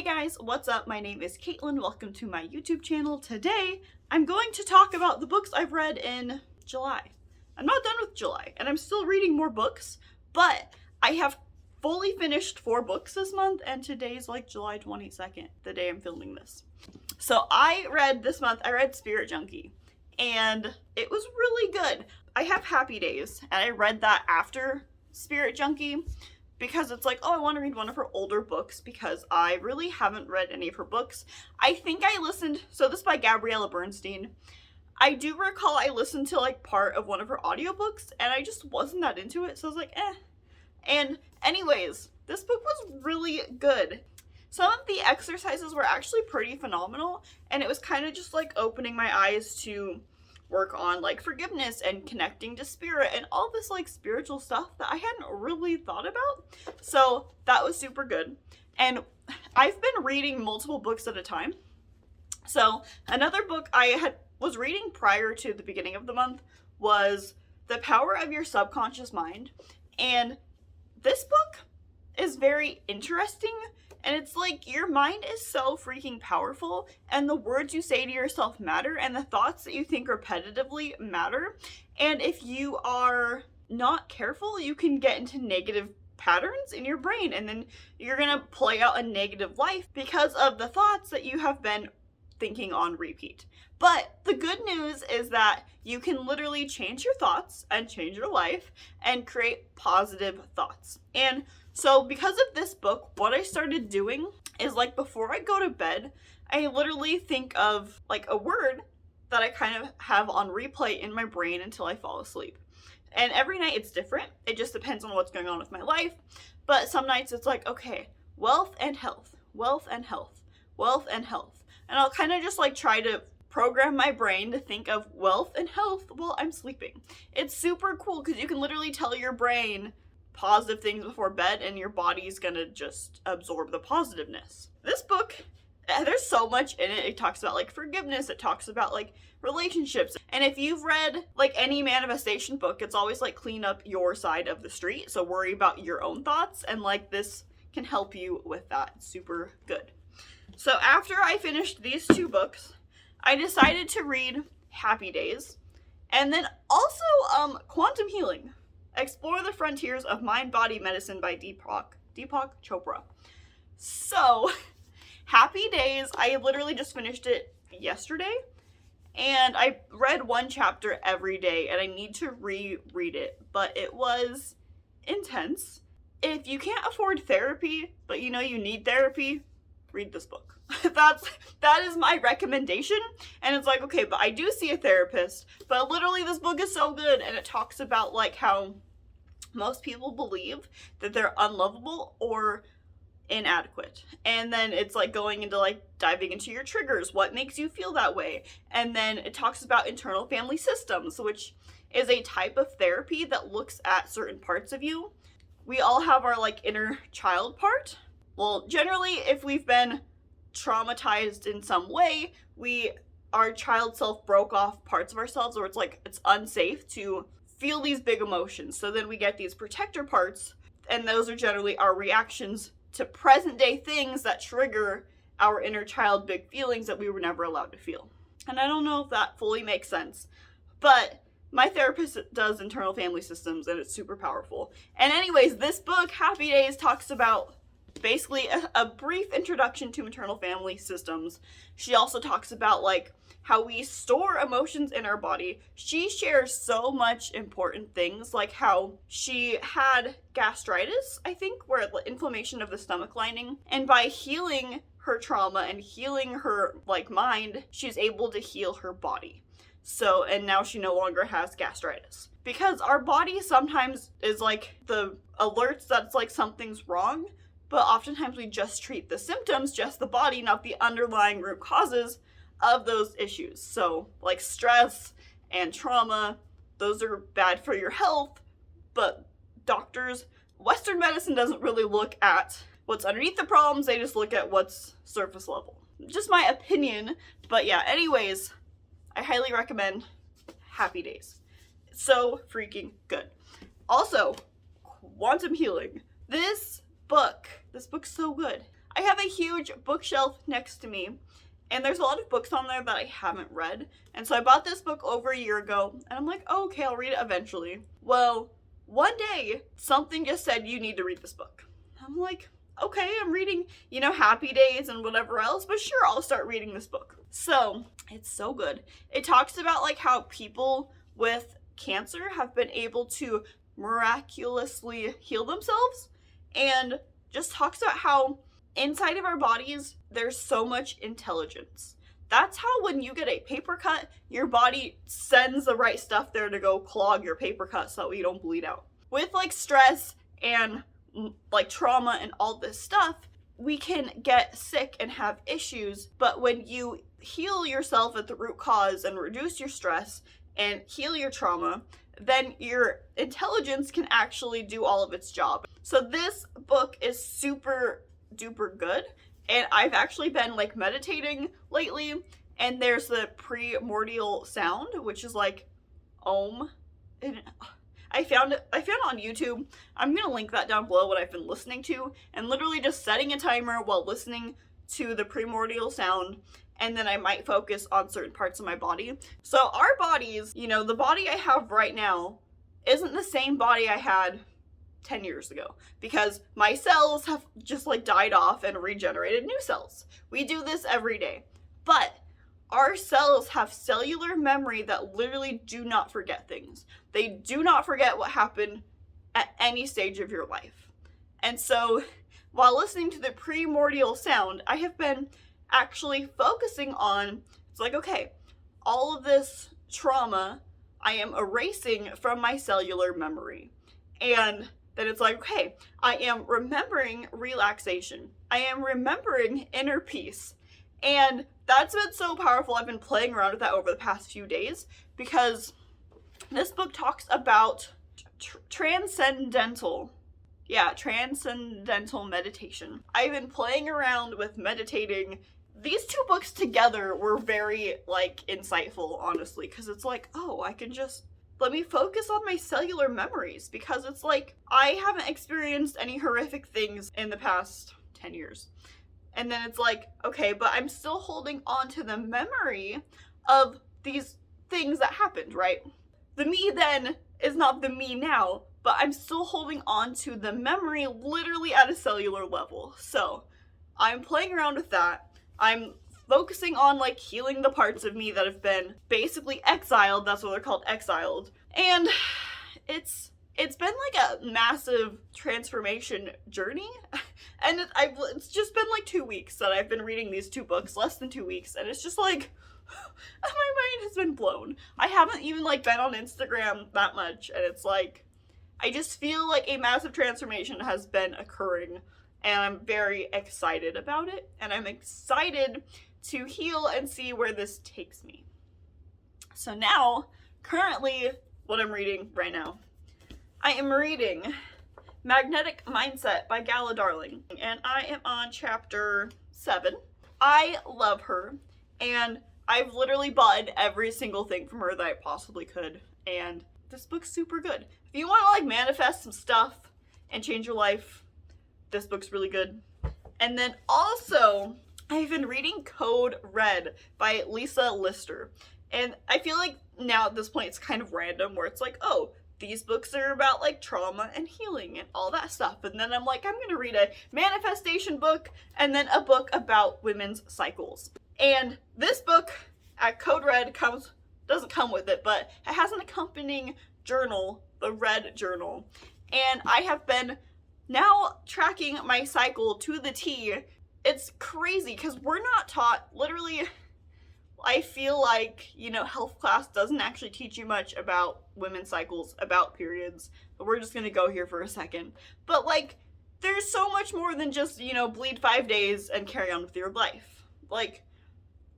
Hey guys, what's up? My name is Caitlin. Welcome to my YouTube channel. Today, I'm going to talk about the books I've read in July. I'm not done with July, and I'm still reading more books, but I have fully finished 4 books this month, and today's like July 22nd, the day I'm filming this. So this month, I read Spirit Junkie, and it was really good. I have Happy Days, and I read that after Spirit Junkie, because it's like, oh, I want to read one of her older books because I really haven't read any of her books. I think I listened, so this is by Gabriella Bernstein. I do recall I listened to like part of one of her audiobooks and I just wasn't that into it, so I was like, eh. And anyways, this book was really good. Some of the exercises were actually pretty phenomenal, and it was kind of just like opening my eyes to work on like forgiveness and connecting to spirit and all this like spiritual stuff that I hadn't really thought about. So that was super good. And I've been reading multiple books at a time. So another book I was reading prior to the beginning of the month was The Power of Your Subconscious Mind. And this book is very interesting. And it's like, your mind is so freaking powerful, and the words you say to yourself matter, and the thoughts that you think repetitively matter. And if you are not careful, you can get into negative patterns in your brain, and then you're gonna play out a negative life because of the thoughts that you have been thinking on repeat. But the good news is that you can literally change your thoughts and change your life and create positive thoughts. And so because of this book, what I started doing is like before I go to bed, I literally think of like a word that I kind of have on replay in my brain until I fall asleep. And every night it's different. It just depends on what's going on with my life. But some nights it's like, okay, wealth and health, wealth and health, wealth and health. And I'll kind of just like try to program my brain to think of wealth and health while I'm sleeping. It's super cool because you can literally tell your brain positive things before bed and your body's gonna just absorb the positiveness. This book, there's so much in it. It talks about like forgiveness, it talks about like relationships. And if you've read like any manifestation book, it's always like clean up your side of the street. So worry about your own thoughts, and like this can help you with that. It's super good. So after I finished these 2 books, I decided to read Happy Days, and then also Quantum Healing. Explore the Frontiers of Mind-Body Medicine by Deepak Chopra. So, Happy Days, I literally just finished it yesterday, and I read 1 chapter every day, and I need to reread it, but it was intense. If you can't afford therapy, but you know you need therapy, read this book. That is my recommendation. And it's like, okay, but I do see a therapist, but literally this book is so good, and it talks about like how most people believe that they're unlovable or inadequate. And then it's like going into like diving into your triggers, what makes you feel that way. And then it talks about internal family systems, which is a type of therapy that looks at certain parts of you. We all have our like inner child part. Well, generally, if we've been traumatized in some way, our child self broke off parts of ourselves, or it's unsafe to feel these big emotions. So then we get these protector parts, and those are generally our reactions to present day things that trigger our inner child big feelings that we were never allowed to feel. And I don't know if that fully makes sense, but my therapist does internal family systems, and it's super powerful. And anyways, this book, Happy Days, talks about basically a brief introduction to maternal family systems. She also talks about like how we store emotions in our body. She shares so much important things, like how she had gastritis, I think, where inflammation of the stomach lining, and by healing her trauma and healing her like mind, she's able to heal her body. So, and now she no longer has gastritis. Because our body sometimes is like the alerts that it's like something's wrong, but oftentimes we just treat the symptoms, just the body, not the underlying root causes of those issues. So like stress and trauma, those are bad for your health, but Western medicine doesn't really look at what's underneath the problems, they just look at what's surface level. Just my opinion, but yeah, anyways, I highly recommend Happy Days. It's so freaking good. Also, Quantum Healing. This book's so good. I have a huge bookshelf next to me, and there's a lot of books on there that I haven't read. And so I bought this book over a year ago, and I'm like, oh, okay, I'll read it eventually. Well, one day, something just said, you need to read this book. I'm like, okay, I'm reading, you know, Happy Days and whatever else, but sure, I'll start reading this book. So, it's so good. It talks about like how people with cancer have been able to miraculously heal themselves, and just talks about how inside of our bodies, there's so much intelligence. That's how when you get a paper cut, your body sends the right stuff there to go clog your paper cut so that you don't bleed out. With like stress and like trauma and all this stuff, we can get sick and have issues, but when you heal yourself at the root cause and reduce your stress and heal your trauma, then your intelligence can actually do all of its job. So this book is super duper good, and I've actually been like meditating lately, and there's the primordial sound, which is like Om. And I found it on YouTube. I'm gonna link that down below, what I've been listening to, and literally just setting a timer while listening to the primordial sound, and then I might focus on certain parts of my body. So our bodies, you know, the body I have right now isn't the same body I had 10 years ago, because my cells have just like died off and regenerated new cells. We do this every day, but our cells have cellular memory that literally do not forget things. They do not forget what happened at any stage of your life. And so while listening to the primordial sound, I have been actually focusing on, it's like, okay, all of this trauma I am erasing from my cellular memory. And then it's like, okay, I am remembering relaxation. I am remembering inner peace. And that's been so powerful. I've been playing around with that over the past few days, because this book talks about transcendental meditation. I've been playing around with meditating. These two books together were very like insightful, honestly, because it's like, oh, I can just let me focus on my cellular memories, because it's like I haven't experienced any horrific things in the past 10 years. And then it's like, okay, but I'm still holding on to the memory of these things that happened, right? The me then is not the me now, but I'm still holding on to the memory literally at a cellular level. So I'm playing around with that. I'm focusing on like healing the parts of me that have been basically exiled. That's what they're called, exiled. And it's been like a massive transformation journey. And it's just been like 2 weeks that I've been reading these two books, less than 2 weeks. And it's just like, my mind has been blown. I haven't even like been on Instagram that much. And it's like, I just feel like a massive transformation has been occurring. And I'm very excited about it. And I'm excited to heal and see where this takes me. So now, currently, what I'm reading right now, I am reading Magnetic Mindset by Gala Darling, and I am on chapter 7. I love her, and I've literally bought every single thing from her that I possibly could, and this book's super good. If you want to like manifest some stuff and change your life, this book's really good. And then also, I've been reading Code Red by Lisa Lister, and I feel like now at this point it's kind of random, where it's like, oh, these books are about like trauma and healing and all that stuff. And then I'm like, I'm gonna read a manifestation book and then a book about women's cycles. And this book at Code Red doesn't come with it, but it has an accompanying journal, the Red Journal. And I have been now tracking my cycle to the T. It's crazy because we're not taught, literally, I feel like, you know, health class doesn't actually teach you much about women's cycles, about periods, but we're just gonna go here for a second. But like, there's so much more than just, you know, bleed 5 days and carry on with your life. Like,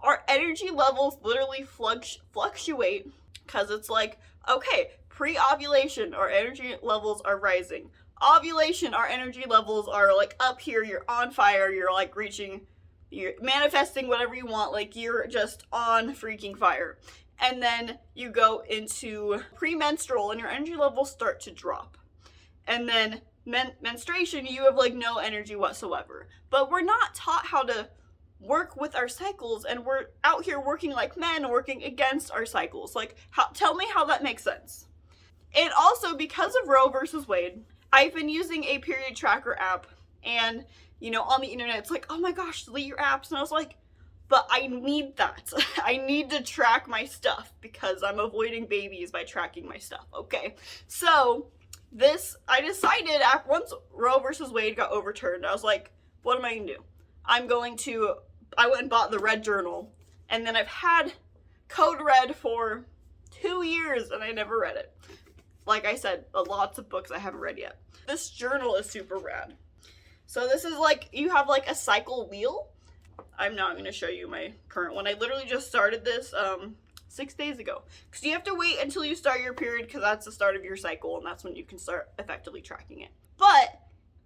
our energy levels literally fluctuate, because it's like, okay, pre-ovulation, our energy levels are rising. Ovulation, our energy levels are like up here, you're on fire, you're like you're manifesting whatever you want, like you're just on freaking fire. And then you go into premenstrual and your energy levels start to drop. And then menstruation, you have like no energy whatsoever. But we're not taught how to work with our cycles, and we're out here working like men, working against our cycles. Like, tell me how that makes sense. And also, because of Roe versus Wade, I've been using a period tracker app, and, you know, on the internet, it's like, oh my gosh, delete your apps. And I was like, but I need that. I need to track my stuff because I'm avoiding babies by tracking my stuff. Okay. So I decided once Roe versus Wade got overturned, I was like, what am I going to do? I went and bought the Red Journal, and then I've had Code Red for 2 years and I never read it. Like I said, lots of books I haven't read yet. This journal is super rad. So this is like, you have like a cycle wheel. I'm not going to show you my current one. I literally just started this 6 days ago. Because you have to wait until you start your period, because that's the start of your cycle, and that's when you can start effectively tracking it. But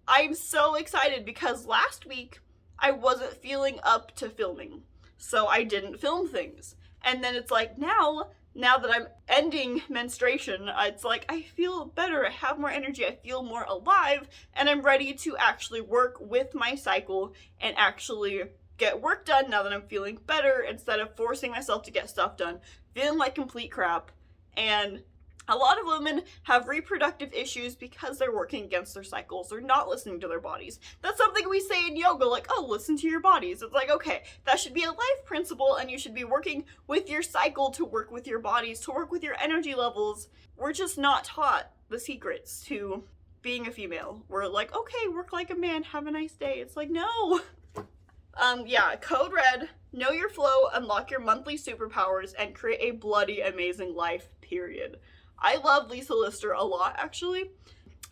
I'm so excited because last week I wasn't feeling up to filming. So I didn't film things. And then it's like now that I'm ending menstruation, it's like I feel better, I have more energy, I feel more alive, and I'm ready to actually work with my cycle and actually get work done now that I'm feeling better, instead of forcing myself to get stuff done, feeling like complete crap. And a lot of women have reproductive issues because they're working against their cycles. They're not listening to their bodies. That's something we say in yoga, like, oh, listen to your bodies. It's like, okay, that should be a life principle, and you should be working with your cycle to work with your bodies, to work with your energy levels. We're just not taught the secrets to being a female. We're like, okay, work like a man, have a nice day. It's like, no. Yeah, Code Red, know your flow, unlock your monthly superpowers, and create a bloody amazing life, period. I love Lisa Lister a lot, actually.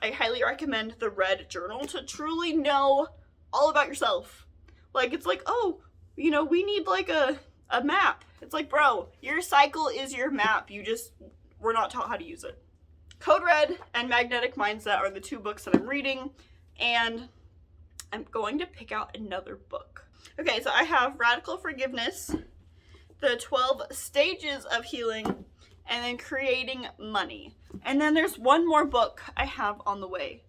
I highly recommend the Red Journal to truly know all about yourself. Like, it's like, oh, you know, we need like a map. It's like, bro, your cycle is your map. We're not taught how to use it. Code Red and Magnetic Mindset are the 2 books that I'm reading, and I'm going to pick out another book. Okay, so I have Radical Forgiveness, The 12 Stages of Healing, and then Creating Money. And then there's one more book I have on the way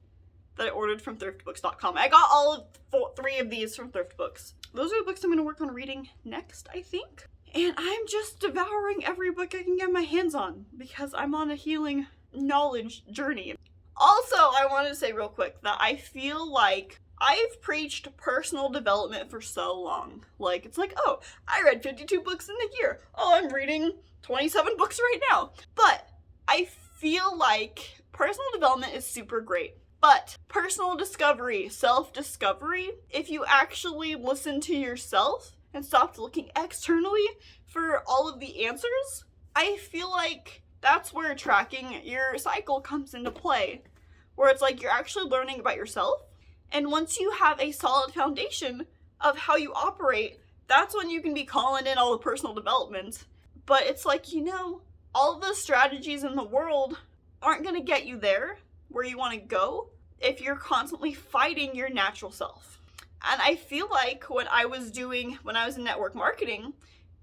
that I ordered from thriftbooks.com. I got all of 3 of these from Thrift Books. Those are the books I'm going to work on reading next, I think. And I'm just devouring every book I can get my hands on because I'm on a healing knowledge journey. Also, I want to say real quick that I feel like I've preached personal development for so long. Like, it's like, oh, I read 52 books in a year. Oh, I'm reading 27 books right now. But I feel like personal development is super great. But personal discovery, self-discovery, if you actually listen to yourself and stop looking externally for all of the answers, I feel like that's where tracking your cycle comes into play. Where it's like you're actually learning about yourself. And once you have a solid foundation of how you operate, that's when you can be calling in all the personal development. But it's like, you know, all the strategies in the world aren't going to get you there where you want to go if you're constantly fighting your natural self. And I feel like when I was in network marketing,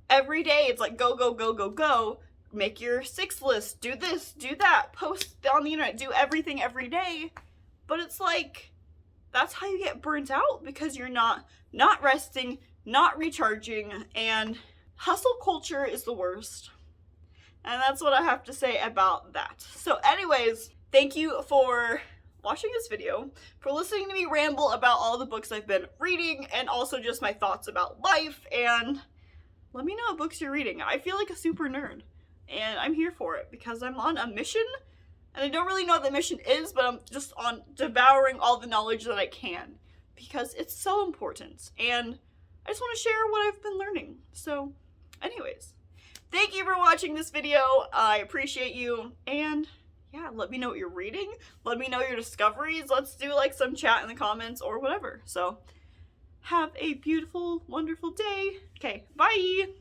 every day it's like go, go, go, go, go. Make your 6 list, do this, do that, post on the internet, do everything every day. But it's like, that's how you get burnt out because you're not resting, not recharging, and hustle culture is the worst. And that's what I have to say about that. So anyways, thank you for watching this video, for listening to me ramble about all the books I've been reading, and also just my thoughts about life, and let me know what books you're reading. I feel like a super nerd, and I'm here for it because I'm on a mission. And I don't really know what the mission is, but I'm just on devouring all the knowledge that I can because it's so important. And I just want to share what I've been learning. So anyways, thank you for watching this video. I appreciate you. And yeah, let me know what you're reading. Let me know your discoveries. Let's do like some chat in the comments or whatever. So have a beautiful, wonderful day. Okay, bye.